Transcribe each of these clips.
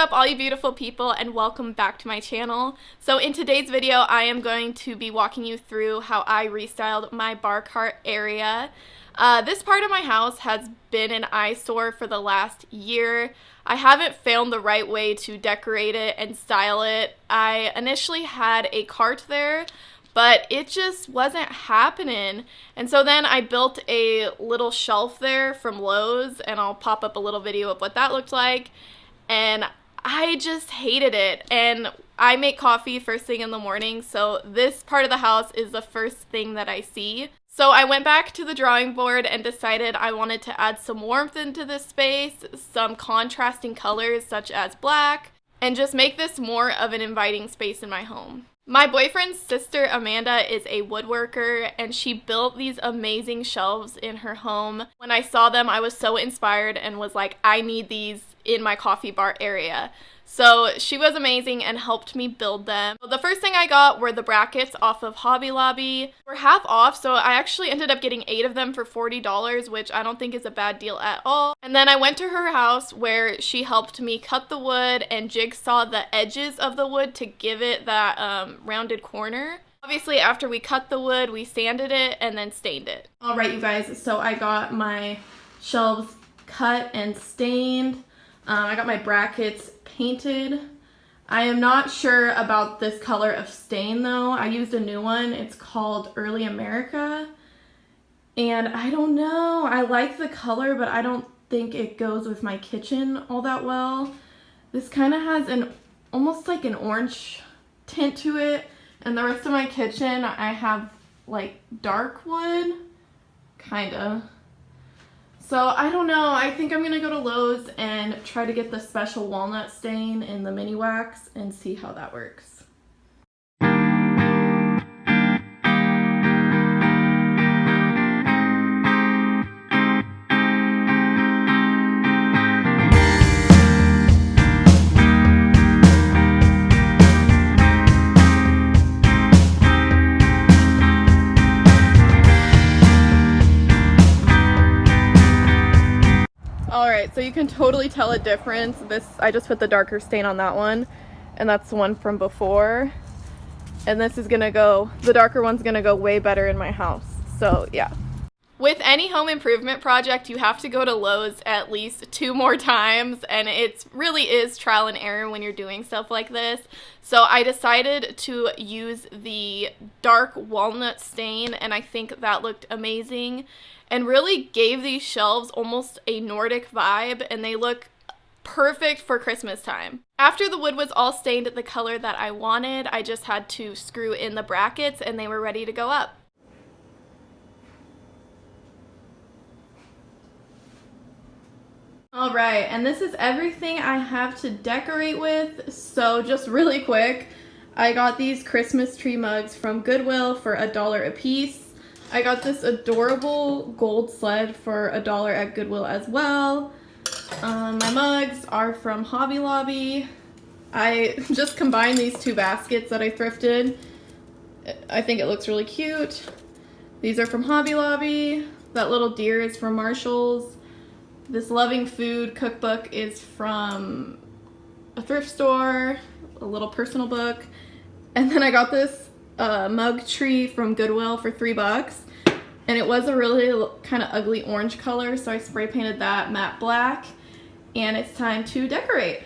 up, all you beautiful people, and welcome back to my channel. So in today's video, I am going to be walking you through how I restyled my bar cart area. This part of my house has been an eyesore for the last year. I haven't found the right way to decorate it and style it. I initially had a cart there, but it just wasn't happening. And so then I built a little shelf there from Lowe's, and I'll pop up a little video of what that looked like. And I just hated it. And I make coffee first thing in the morning, so this part of the house is the first thing that I see. So I went back to the drawing board and decided I wanted to add some warmth into this space, some contrasting colors such as black, and just make this more of an inviting space in my home. My boyfriend's sister Amanda is a woodworker, and she built these amazing shelves in her home. When I saw them, I was so inspired and was like, I need these in my coffee bar area. So she was amazing and helped me build them. The first thing I got were the brackets off of Hobby Lobby. They were half off, so I actually ended up getting 8 of them for $40, which I don't think is a bad deal at all. And then I went to her house where she helped me cut the wood and jigsaw the edges of the wood to give it that rounded corner. Obviously, after we cut the wood, we sanded it and then stained it. All right, you guys, so I got my shelves cut and stained. I got my brackets painted. I am not sure about this color of stain though. I used a new one. It's called Early America. And I don't know. I like the color, but I don't think it goes with my kitchen all that well. This kind of has an almost like an orange tint to it. And the rest of my kitchen, I have like dark wood, kind of. So I don't know, I think I'm gonna go to Lowe's and try to get the special walnut stain in the mini wax and see how that works. Alright, so you can totally tell a difference. I just put the darker stain on that one, and that's the one from before. And this is gonna go, the darker one's gonna go way better in my house. So yeah. With any home improvement project, you have to go to Lowe's at least 2 more times, and it really is trial and error when you're doing stuff like this. So I decided to use the dark walnut stain, and I think that looked amazing and really gave these shelves almost a Nordic vibe, and they look perfect for Christmas time. After the wood was all stained the color that I wanted, I just had to screw in the brackets and they were ready to go up. Alright, and this is everything I have to decorate with, so just really quick, I got these Christmas tree mugs from Goodwill for $1 a piece. I got this adorable gold sled for $1 at Goodwill as well. My mugs are from Hobby Lobby. I just combined these 2 baskets that I thrifted. I think it looks really cute. These are from Hobby Lobby. That little deer is from Marshall's. This Loving Food cookbook is from a thrift store, a little personal book. And then I got this mug tree from Goodwill for $3, and it was a really kind of ugly orange color, so I spray painted that matte black, and it's time to decorate.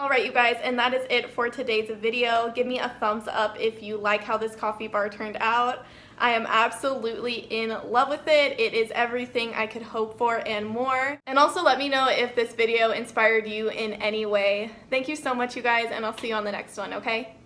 Alright you guys, and that is it for today's video. Give me a thumbs up if you like how this coffee bar turned out. I am absolutely in love with it. It is everything I could hope for and more. And also let me know if this video inspired you in any way. Thank you so much, you guys, and I'll see you on the next one, okay?